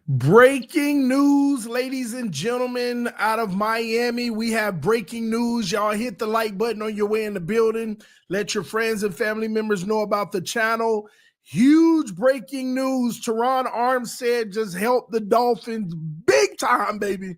Breaking news, ladies and gentlemen, out of Miami. We have breaking news. Y'all hit the like button on your way in the building. Let your friends and family members know about the channel. Huge breaking news. Terron Armstead just helped the Dolphins big time, baby.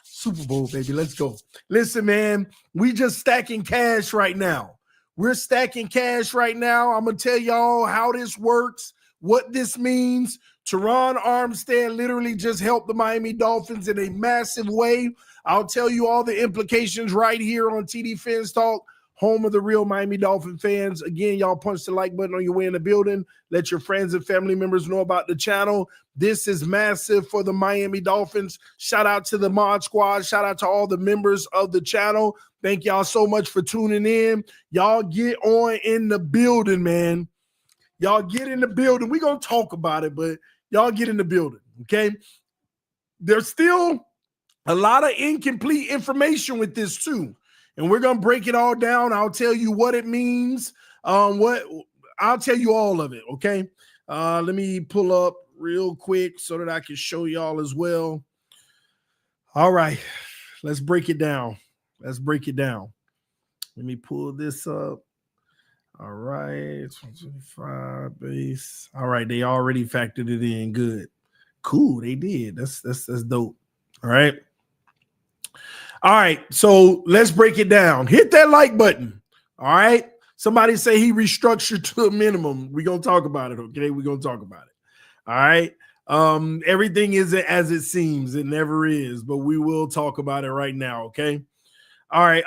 Super Bowl, baby. Let's go. Listen, man, we just stacking cash right now. We're stacking cash right now. I'm going to tell y'all how this works, what this means. Terron Armstead literally just helped the Miami Dolphins in a massive way. I'll tell you all the implications right here on tdphinstalk, home of the real Miami Dolphin fans. Again, y'all punch the like button on your way in the building. Let your friends and family members know about the channel. This is massive for the Miami Dolphins. Shout out to the Mod Squad. Shout out to all the members of the channel. Thank y'all so much for tuning in. Y'all get on in the building, man. Y'all get in the building. We're going to talk about it, but y'all get in the building, okay? There's still a lot of incomplete information with this too, and we're going to break it all down. I'll tell you what it means. I'll tell you all of it, okay? Let me pull up real quick so that I can show y'all as well. All right, let's break it down. Let's break it down. Let me pull this up. All right, 25 base. All right, they already factored it in. Good, cool. They did. That's dope. All right. So let's break it down. Hit that like button. All right. Somebody say he restructured to a minimum. We're gonna talk about it. Okay, we're gonna talk about it. All right. Everything isn't as it seems. It never is, but we will talk about it right now. Okay. All right.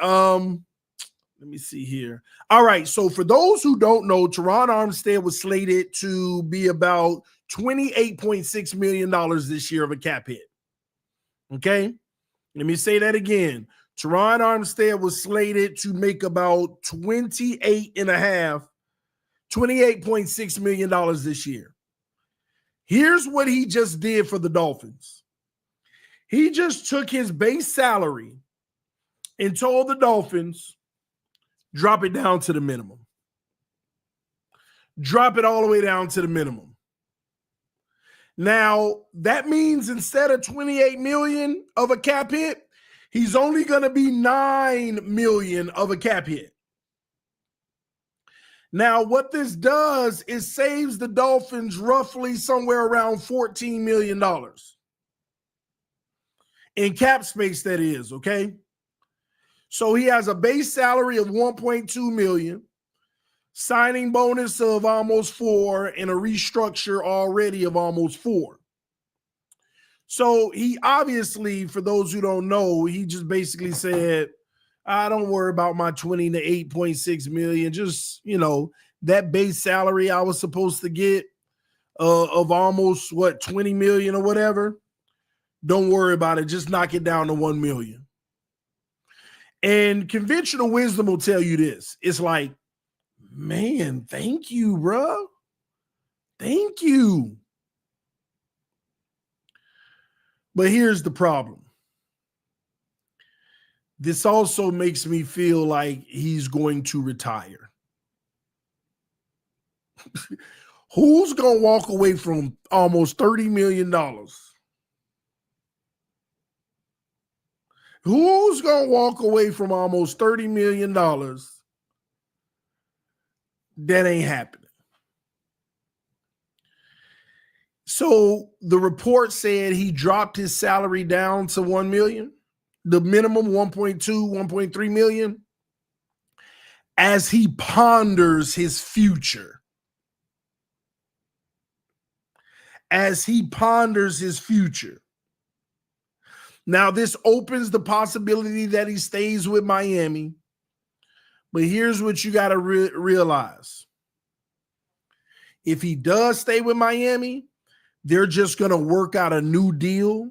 Let me see here. All right. So for those who don't know, Terron Armstead was slated to be about $28.6 million this year of a cap hit. Okay. Let me say that again. Terron Armstead was slated to make about $28.6 million this year. Here's what he just did for the Dolphins. He just took his base salary and told the Dolphins, drop it down to the minimum. Drop it all the way down to the minimum. Now, that means instead of $28 million of a cap hit, he's only going to be $9 million of a cap hit. Now, what this does is saves the Dolphins roughly somewhere around $14 million in cap space, that is, okay? So he has a base salary of $1.2 million, signing bonus of almost $4 million, and a restructure already of almost $4 million. So he obviously, for those who don't know, he just basically said, I don't worry about my $20 to $8.6 million. Just, that base salary I was supposed to get of almost $20 million or whatever. Don't worry about it. Just knock it down to $1 million. And conventional wisdom will tell you this. It's like, man, thank you, bro. Thank you. But here's the problem. This also makes me feel like he's going to retire. Who's going to walk away from almost $30 million? Who's going to walk away from almost $30 million? That ain't happening. So the report said he dropped his salary down to $1 million, the minimum 1.2, 1.3 million, as he ponders his future. As he ponders his future. Now, this opens the possibility that he stays with Miami. But here's what you got to realize. If he does stay with Miami, they're just going to work out a new deal,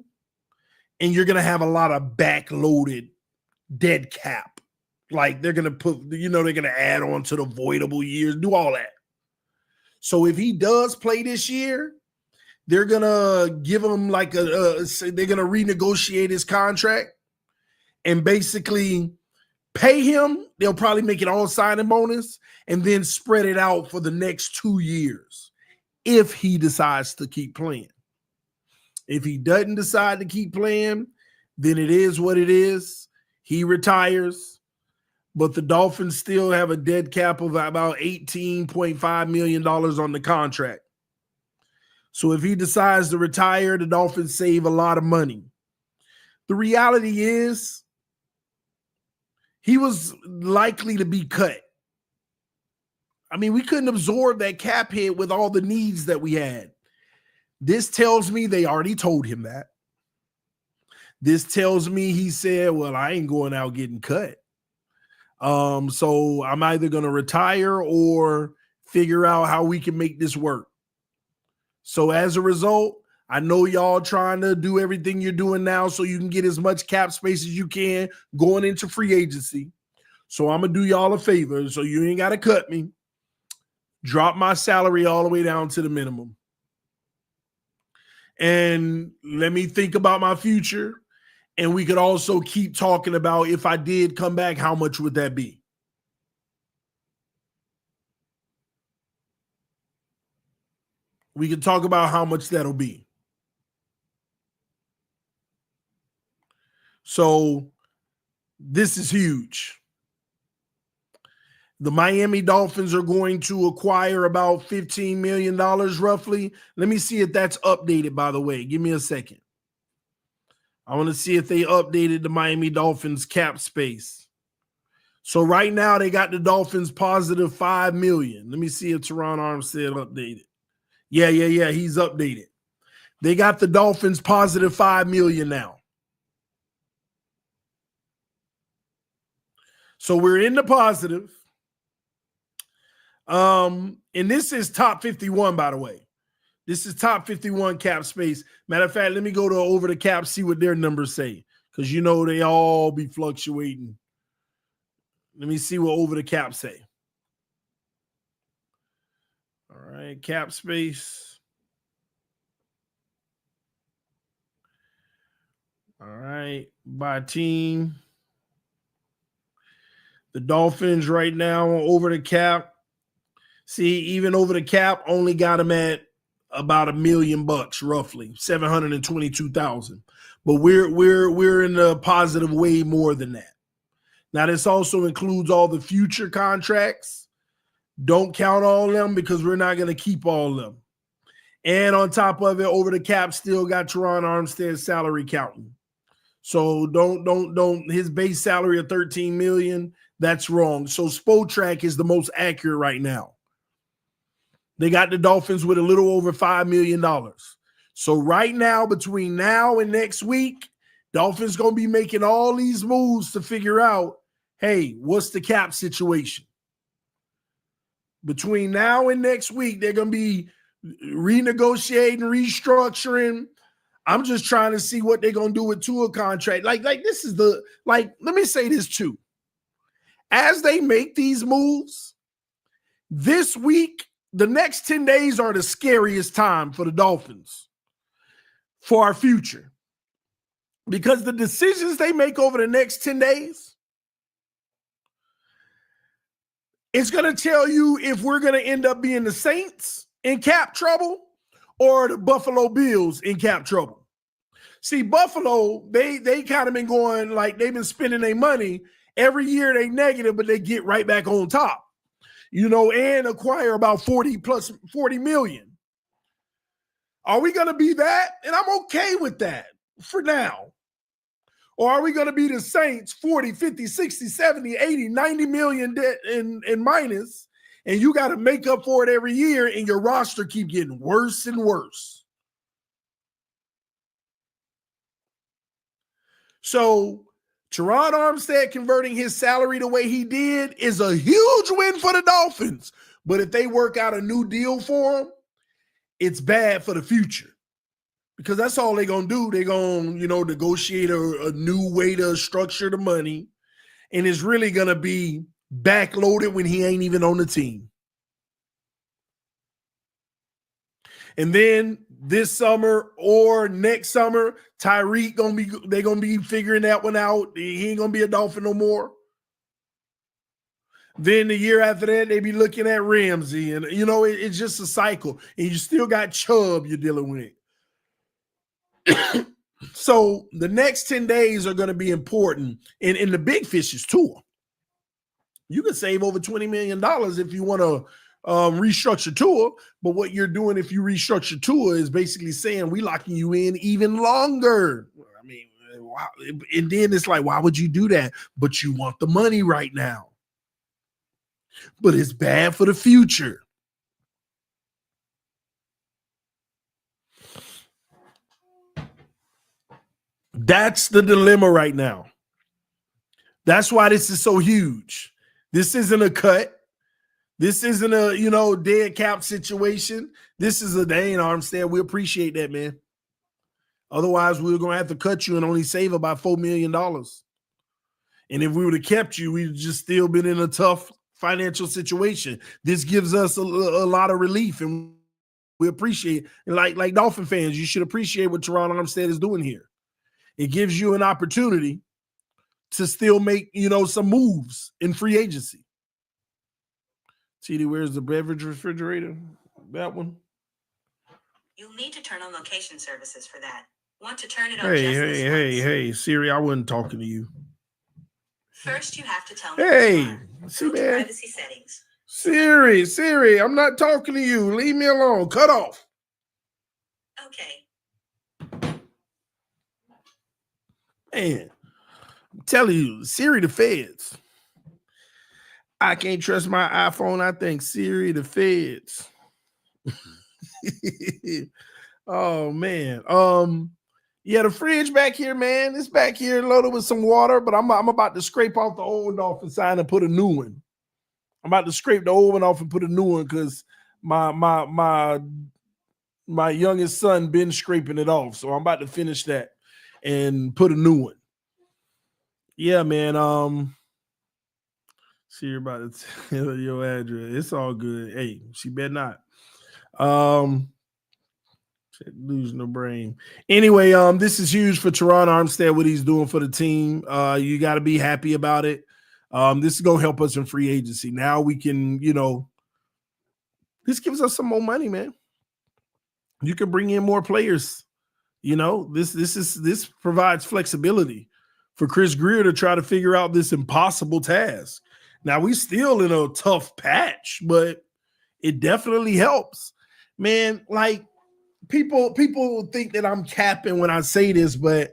and you're going to have a lot of backloaded dead cap. Like they're going to put, they're going to add on to the voidable years, do all that. So if he does play this year, they're going to give him like they're going to renegotiate his contract and basically pay him. They'll probably make it all signing bonus and then spread it out for the next 2 years if he decides to keep playing. If he doesn't decide to keep playing, then it is what it is. He retires. But the Dolphins still have a dead cap of about $18.5 million on the contract. So if he decides to retire, the Dolphins save a lot of money. The reality is he was likely to be cut. I mean, we couldn't absorb that cap hit with all the needs that we had. This tells me they already told him that. This tells me he said, well, I ain't going out getting cut. So I'm either going to retire or figure out how we can make this work. So as a result, I know y'all trying to do everything you're doing now so you can get as much cap space as you can going into free agency. So I'm going to do y'all a favor. So you ain't got to cut me. Drop my salary all the way down to the minimum. And let me think about my future. And we could also keep talking about if I did come back, how much would that be? We could talk about how much that'll be. So this is huge. The Miami Dolphins are going to acquire about $15 million roughly. Let me see if that's updated, by the way. Give me a second. I want to see if they updated the Miami Dolphins cap space. So right now they got the Dolphins positive $5 million. Let me see if Terron Armstead updated. Yeah, he's updated. They got the Dolphins positive $5 million now. So we're in the positive. And this is top 51, by the way. This is top 51 cap space. Matter of fact, let me go to over the cap, see what their numbers say. Because you know they all be fluctuating. Let me see what over the cap say. All right, cap space. All right, by team. The Dolphins right now over the cap. See, even over the cap, only got them at about $1 million roughly, 722,000. But we're in the positive way more than that. Now, this also includes all the future contracts. Don't count all of them because we're not going to keep all of them. And on top of it, over the cap still got Terron Armstead's salary counting. So don't his base salary of $13 million, that's wrong. So Spotrac is the most accurate right now. They got the Dolphins with a little over $5 million. So right now, between now and next week, Dolphins going to be making all these moves to figure out, hey, what's the cap situation? Between now and next week, they're going to be renegotiating, restructuring. I'm just trying to see what they're going to do with Tua contract. Like this is let me say this too. As they make these moves, this week, the next 10 days are the scariest time for the Dolphins for our future. Because the decisions they make over the next 10 days, it's going to tell you if we're going to end up being the Saints in cap trouble or the Buffalo Bills in cap trouble. See, Buffalo, they kind of been going like they've been spending their money. Every year they negative, but they get right back on top. And acquire about 40 million. Are we going to be that? And I'm okay with that for now. Or are we going to be the Saints 40, 50, 60, 70, 80, 90 million debt in minus, and you got to make up for it every year, and your roster keep getting worse and worse? So Terron Armstead converting his salary the way he did is a huge win for the Dolphins. But if they work out a new deal for him, it's bad for the future. Because that's all they're going to do. They're going to, negotiate a new way to structure the money. And it's really going to be backloaded when he ain't even on the team. And then this summer or next summer, Tyreek they're gonna be figuring that one out. He ain't gonna be a Dolphin no more. Then the year after that, they be looking at Ramsey, and it's just a cycle. And you still got Chubb you're dealing with. So the next 10 days are going to be important. And the big fish is Tua. You can save over $20 million if you want to restructure Tua. But what you're doing if you restructure Tua is basically saying we locking you in even longer. I mean, wow. And then it's like, why would you do that? But you want the money right now. But it's bad for the future. That's the dilemma right now. That's why this is so huge. This isn't a cut. This isn't a, dead cap situation. This is a dang Armstead. We appreciate that, man. Otherwise, we were going to have to cut you and only save about $4 million. And if we would have kept you, we'd just still been in a tough financial situation. This gives us a lot of relief, and we appreciate it. Like Dolphin fans, you should appreciate what Terron Armstead is doing here. It gives you an opportunity to still make, some moves in free agency. TD, where's the beverage refrigerator? That one? You'll need to turn on location services for that. Want to turn it on Hey, Siri, I wasn't talking to you. First, you have to tell me. Hey, see, man. Privacy settings. Siri, I'm not talking to you. Leave me alone. Cut off. Okay. Man, I'm telling you, Siri the feds. I can't trust my iPhone. I think Siri the feds. Oh, man. Yeah, the fridge back here, man. It's back here loaded with some water, but I'm about to scrape off the old one off inside and put a new one. I'm about to scrape the old one off and put a new one because my youngest son been scraping it off. So I'm about to finish that and put a new one. Yeah, man. See, you're about to tell your address. It's all good. Hey, she better not. Losing the brain. Anyway, this is huge for Terron Armstead, what he's doing for the team. You got to be happy about it. This is going to help us in free agency. Now we can, this gives us some more money, man. You can bring in more players. This provides flexibility for Chris Grier to try to figure out this impossible task. Now we still in a tough patch, but it definitely helps, man. Like people think that I'm capping when I say this, but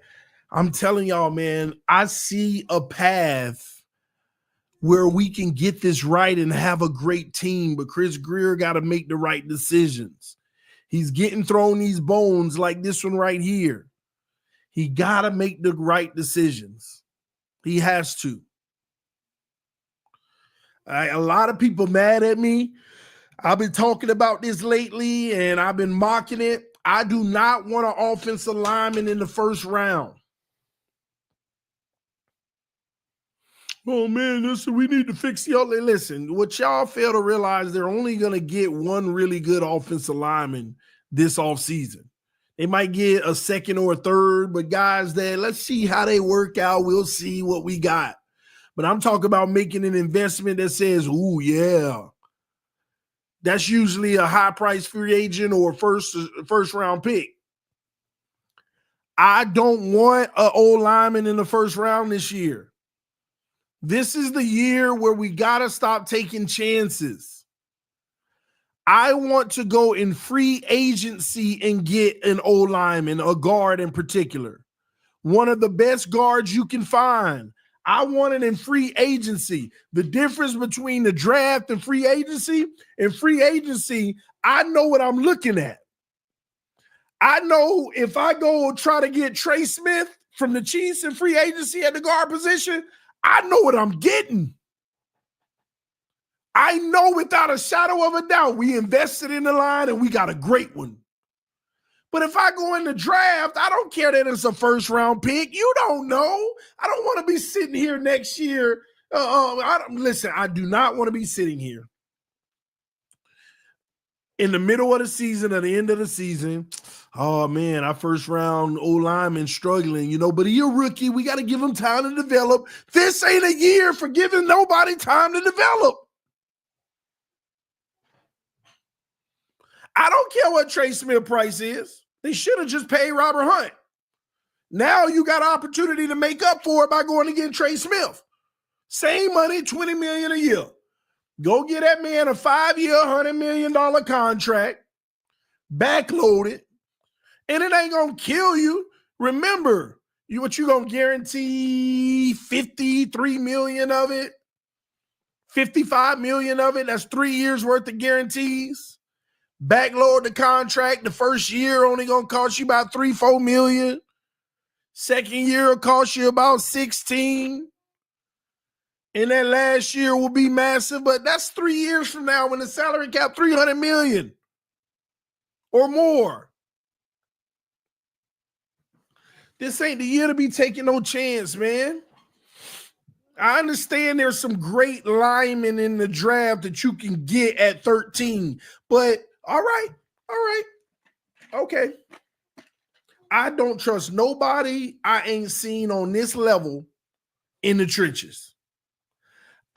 I'm telling y'all, man, I see a path where we can get this right and have a great team, but Chris Grier got to make the right decisions. He's getting thrown these bones like this one right here. He got to make the right decisions. He has to. A lot of people mad at me. I've been talking about this lately, and I've been mocking it. I do not want an offensive lineman in the first round. Oh, man, listen, we need to fix y'all. Listen, what y'all fail to realize, they're only going to get one really good offensive lineman this offseason. They might get a second or a third, but guys, let's see how they work out. We'll see what we got. But I'm talking about making an investment that says, ooh, yeah. That's usually a high-price free agent or first-round pick. I don't want an old lineman in the first round this year. This is the year where we got to stop taking chances. I want to go in free agency and get an old lineman, a guard in particular. One of the best guards you can find. I want it in free agency. The difference between the draft and free agency, I know what I'm looking at. I know if I go try to get Trey Smith from the Chiefs in free agency at the guard position, I know what I'm getting. I know without a shadow of a doubt we invested in the line and we got a great one. But if I go in the draft, I don't care that it's a first-round pick. You don't know. I don't want to be sitting here next year. Listen, I do not want to be sitting here in the middle of the season, at the end of the season. Oh, man, our first-round O-lineman struggling, but he a rookie. We got to give him time to develop. This ain't a year for giving nobody time to develop. I don't care what Trey Smith price is. They should have just paid Robert Hunt. Now you got an opportunity to make up for it by going and getting Trey Smith. Same money, $20 million a year. Go get that man a 5-year, $100 million contract, backloaded, and it ain't gonna kill you. Remember, what you gonna guarantee 53 million of it, 55 million of it. That's 3 years worth of guarantees. Backload the contract. The first year only gonna cost you about 3-4 million. Second year will cost you about 16. And that last year will be massive, but that's 3 years from now when the salary cap 300 million or more. This ain't the year to be taking no chance, man. I understand there's some great linemen in the draft that you can get at 13, but all right, okay. I don't trust nobody I ain't seen on this level in the trenches.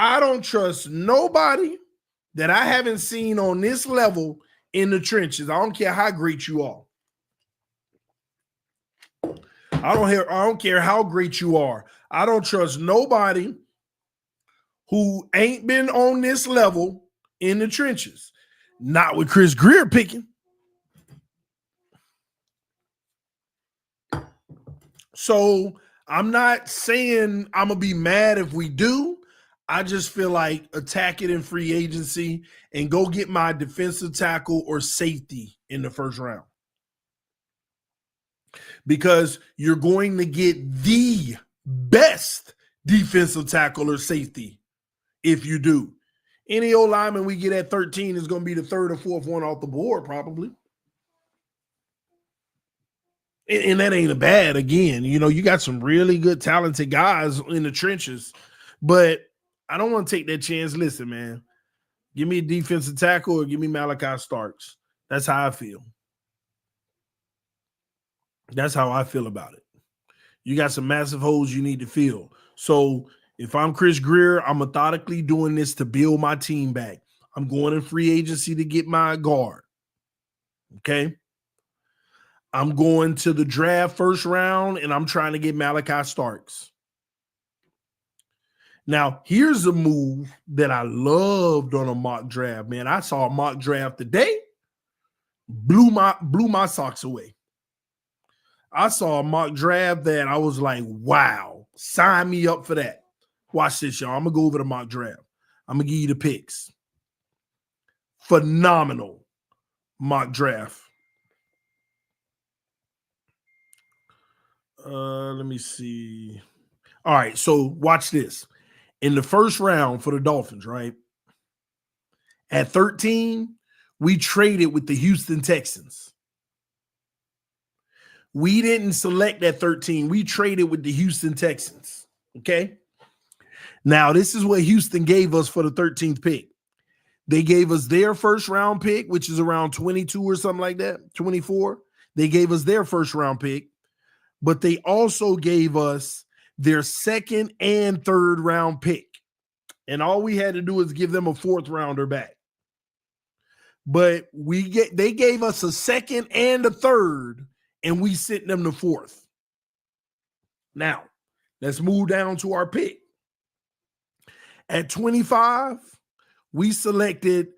I don't trust nobody that I haven't seen on this level in the trenches. I don't care how great you are. I don't care how great you are. I don't trust nobody who ain't been on this level in the trenches. Not with Chris Grier picking. So I'm not saying I'm going to be mad if we do. I just feel like attack it in free agency and go get my defensive tackle or safety in the first round. Because you're going to get the best defensive tackle or safety if you do. Any old lineman we get at 13 is going to be the third or fourth one off the board probably. And that ain't a bad, again. You know, you got some really good, talented guys in the trenches, but I don't want to take that chance. Listen, man, give me a defensive tackle or give me Malachi Starks. That's how I feel. That's how I feel about it. You got some massive holes you need to fill. So if I'm Chris Grier, I'm methodically doing this to build my team back. I'm going in free agency to get my guard. Okay? I'm going to the draft first round, and I'm trying to get Malachi Starks. Now, here's a move that I loved on a mock draft, man. I saw a mock draft today, blew my socks away. I saw a mock draft that I was like, wow, sign me up for that. Watch this, y'all. I'm going to go over the mock draft. I'm going to give you the picks. Phenomenal mock draft. Let me see. All right, so watch this. In the first round for the Dolphins, right? At 13, we traded with the Houston Texans. We didn't select at 13. We traded with the Houston Texans, okay? Now, this is what Houston gave us for the 13th pick. They gave us their first round pick, which is around 22 or something like that, 24. They gave us their first round pick, but they also gave us their second and third round pick. And all we had to do is give them a fourth rounder back. But they gave us a second and a third, and we sent them the fourth. Now, let's move down to our pick. At 25, we selected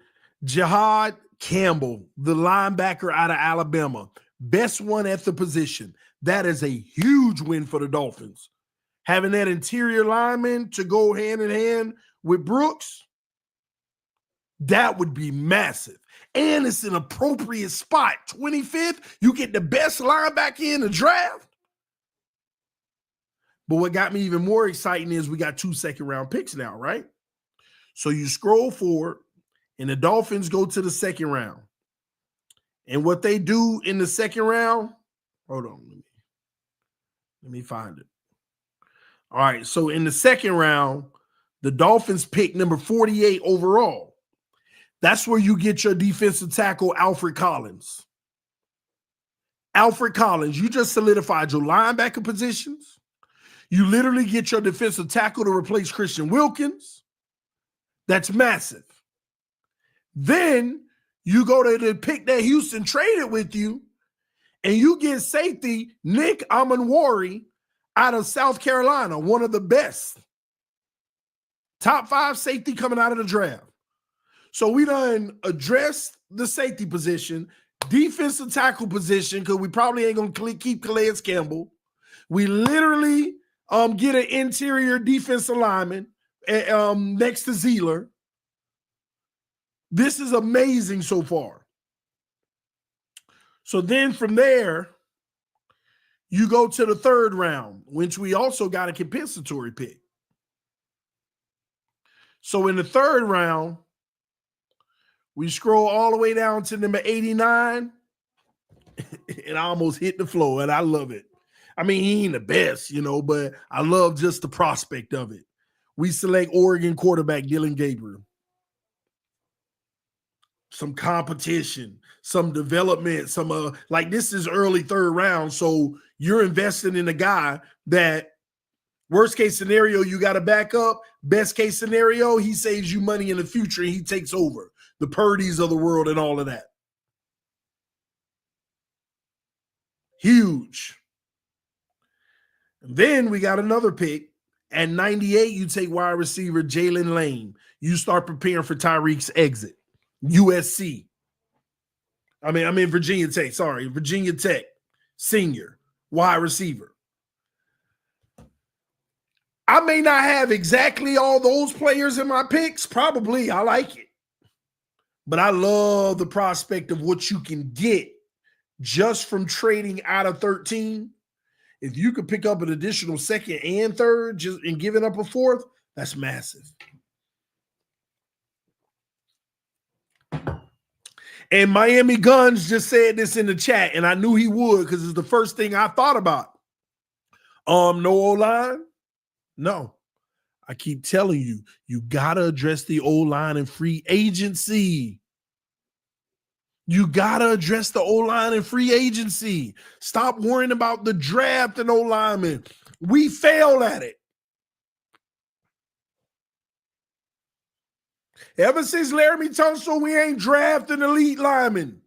Jihad Campbell, the linebacker out of Alabama. Best one at the position. That is a huge win for the Dolphins. Having that interior lineman to go hand in hand with Brooks, that would be massive. And it's an appropriate spot. 25th, you get the best linebacker in the draft. But what got me even more exciting is we got 2 second-round picks now, right? So you scroll forward, and the Dolphins go to the second round. And what they do in the second round, hold on, let me find it. All right, so in the second round, the Dolphins pick number 48 overall. That's where you get your defensive tackle, Alfred Collins. Alfred Collins, you just solidified your linebacker positions. You literally get your defensive tackle to replace Christian Wilkins. That's massive. Then you go to the pick that Houston traded with you, And you get safety Nick Amanwari out of South Carolina, one of the best. Top 5 safety coming out of the draft. So we done addressed the safety position, defensive tackle position, because we probably ain't going to keep Calais Campbell. We literally get an interior defensive lineman next to Zeeler. This is amazing so far. So then from there, you go to the 3rd round, which we also got a compensatory pick. So in the 3rd round, we scroll all the way down to number 89, and I almost hit the floor, and I love it. I mean, he ain't the best, but I love just the prospect of it. We select Oregon quarterback Dylan Gabriel. Some competition, some development, this is early 3rd round, so you're investing in a guy that worst case scenario, you got to back up. Best case scenario, he saves you money in the future and he takes over the Purdy's of the world and all of that. Huge. And then we got another pick. At 98, you take wide receiver Jalen Lane. You start preparing for Tyreek's exit. USC. I mean Virginia Tech. Sorry, Virginia Tech. Senior. Wide receiver. I may not have exactly all those players in my picks. Probably. I like it. But I love the prospect of what you can get just from trading out of 13. If you could pick up an additional 2nd and 3rd and giving up a 4th, that's massive. And Miami Guns just said this in the chat, and I knew he would because it's the first thing I thought about. No O-line? No. I keep telling you, you got to address the O-line and free agency. You got to address the O-line and free agency. Stop worrying about the draft and O-linemen. We fail at it. Ever since Laramie Tunsil, we ain't drafting elite linemen.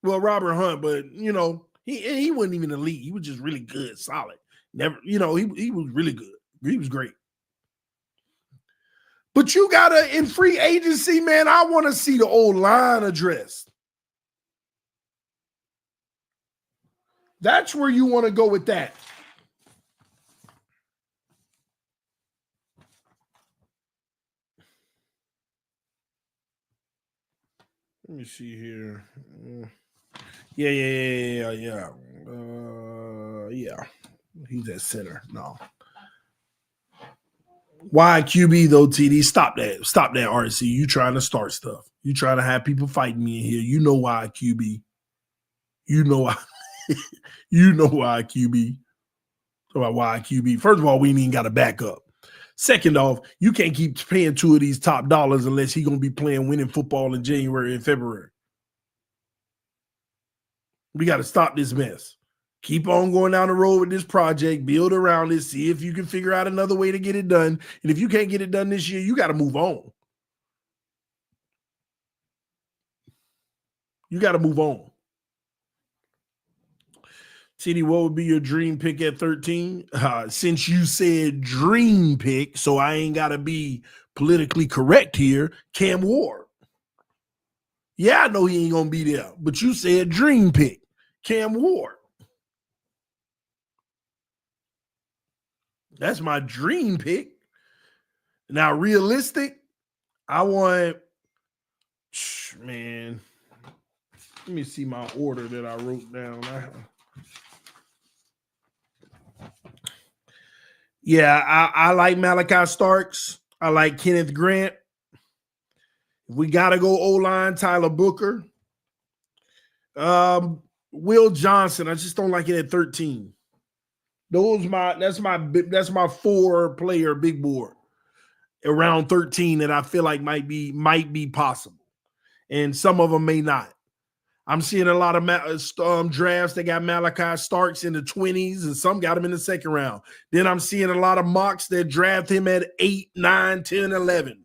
Well, Robert Hunt, but, he wasn't even elite. He was just really good, solid. Never, he was really good. He was great. But you got to, in free agency, man, I want to see the O-line addressed. That's where you want to go with that. Let me see here. Yeah. He's at center. No. Why QB though, TD? Stop that, RC. You trying to start stuff. You trying to have people fighting me in here. You know why QB. You know why. You know why QB. About why QB. First of all, we ain't even got a backup. Second off, you can't keep paying 2 of these top dollars unless he's going to be playing winning football in January and February. We got to stop this mess. Keep on going down the road with this project, build around it, see if you can figure out another way to get it done. And if you can't get it done this year, you got to move on. You got to move on. TD, what would be your dream pick at 13? Since you said dream pick, so I ain't got to be politically correct here, Cam Ward. Yeah, I know he ain't going to be there, but you said dream pick, Cam Ward. That's my dream pick. Now, realistic, I want, man, let me see my order that I wrote down. I like Malachi Starks. I like Kenneth Grant. If we got to go O-line, Tyler Booker. Will Johnson, I just don't like it at 13. That's my 4-player big board around 13 that I feel like might be possible, and some of them may not. I'm seeing a lot of drafts that got Malachi Starks in the 20s, and some got him in the 2nd round. Then I'm seeing a lot of mocks that draft him at 8, 9, 10, 11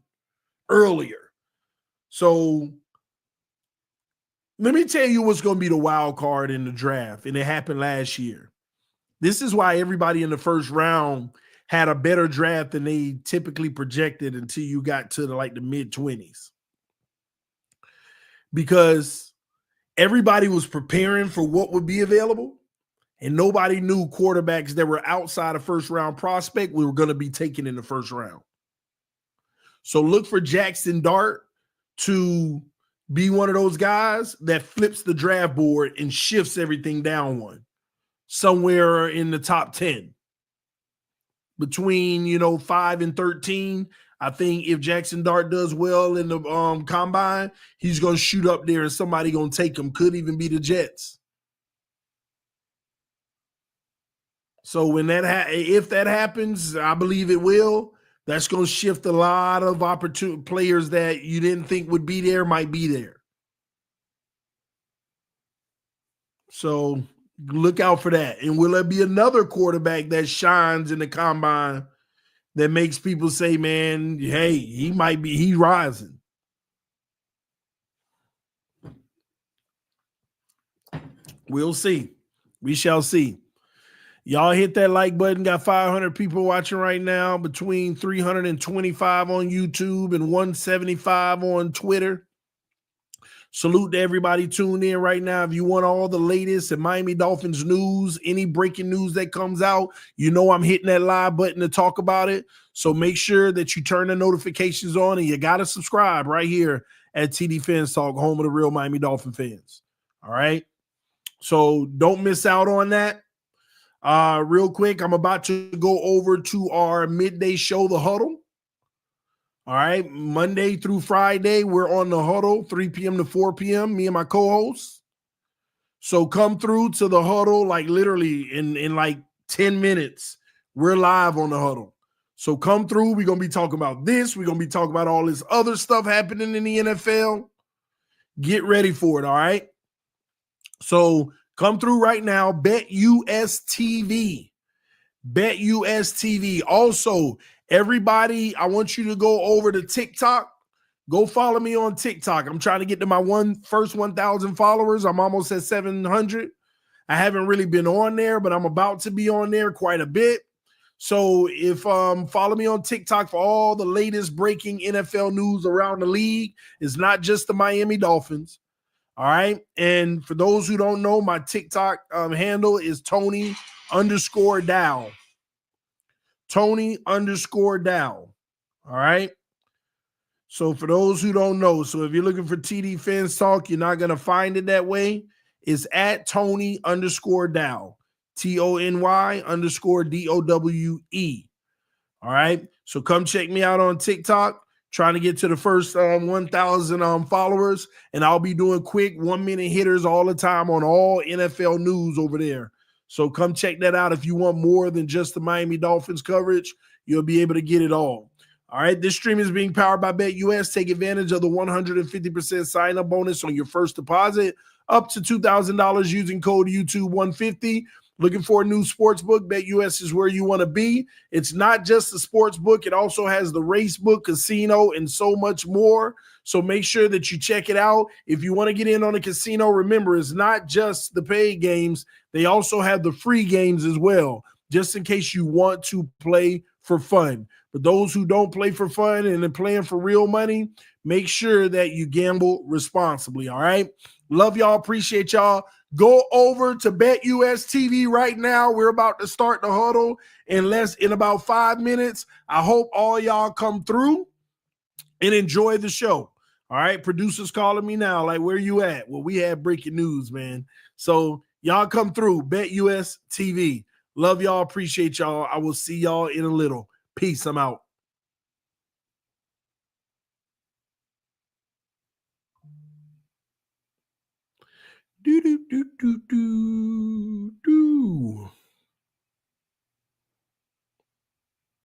earlier. So Let me tell you what's going to be the wild card in the draft, and it happened last year. This is why everybody in the first round had a better draft than they typically projected until you got to the mid-20s. Because everybody was preparing for what would be available, and nobody knew quarterbacks that were outside of first-round prospect we were going to be taken in the first round. So look for Jackson Dart to be one of those guys that flips the draft board and shifts everything down one, somewhere in the top 10. Between 5 and 13, I think if Jackson Dart does well in the combine, he's going to shoot up there and somebody going to take him. Could even be the Jets. So if that happens, I believe it will. That's going to shift a lot of players that you didn't think would be there might be there. So look out for that. And will there be another quarterback that shines in the combine that makes people say, man, hey, he's rising? We'll see. We shall see. Y'all hit that like button. Got 500 people watching right now, between 325 on YouTube and 175 on Twitter. Salute to everybody tuned in right now. If you want all the latest and Miami Dolphins news, any breaking news that comes out, I'm hitting that live button to talk about it. So make sure that you turn the notifications on, and you got to subscribe right here at tdphinstalk, home of the real Miami Dolphin fans. All right? So don't miss out on that. Real quick, I'm about to go over to our midday show, The Huddle. All right, Monday through Friday, we're on The Huddle, 3 p.m. to 4 p.m., me and my co-hosts. So come through to The Huddle, like literally in like 10 minutes, we're live on The Huddle. So come through. We're going to be talking about this. We're going to be talking about all this other stuff happening in the NFL. Get ready for it, all right? So come through right now, BetUS TV. BetUS TV. Also, everybody, I want you to go over to TikTok. Go follow me on TikTok. I'm trying to get to my first 1,000 followers. I'm almost at 700. I haven't really been on there, but I'm about to be on there quite a bit. So if follow me on TikTok for all the latest breaking NFL news around the league. It's not just the Miami Dolphins. All right. And for those who don't know, my TikTok handle is Tony_Dow. Tony_Dow. All right. So for those who don't know, so if you're looking for TD Fans Talk, you're not going to find it that way. It's at Tony_Dow. TONY_DOWE. All right. So come check me out on TikTok. Trying to get to the first 1,000 followers, and I'll be doing quick 1-minute hitters all the time on all NFL news over there. So come check that out. If you want more than just the Miami Dolphins coverage, you'll be able to get it all. All right, this stream is being powered by BetUS. Take advantage of the 150% sign-up bonus on your first deposit, up to $2,000 using code YouTube150. Looking for a new sports book? BetUS is where you want to be. It's not just the sports book. It also has the race book, casino, and so much more. So make sure that you check it out. If you want to get in on a casino, remember, it's not just the paid games. They also have the free games as well, just in case you want to play for fun. But those who don't play for fun and are playing for real money, make sure that you gamble responsibly, all right? Love y'all. Appreciate y'all. Go over to BetUS TV right now. We're about to start The Huddle in about 5 minutes. I hope all y'all come through and enjoy the show. All right, producers calling me now, like, where you at? Well, we have breaking news, man. So y'all come through, BetUS TV. Love y'all, appreciate y'all. I will see y'all in a little. Peace, I'm out. Do, do, do, do, do, do.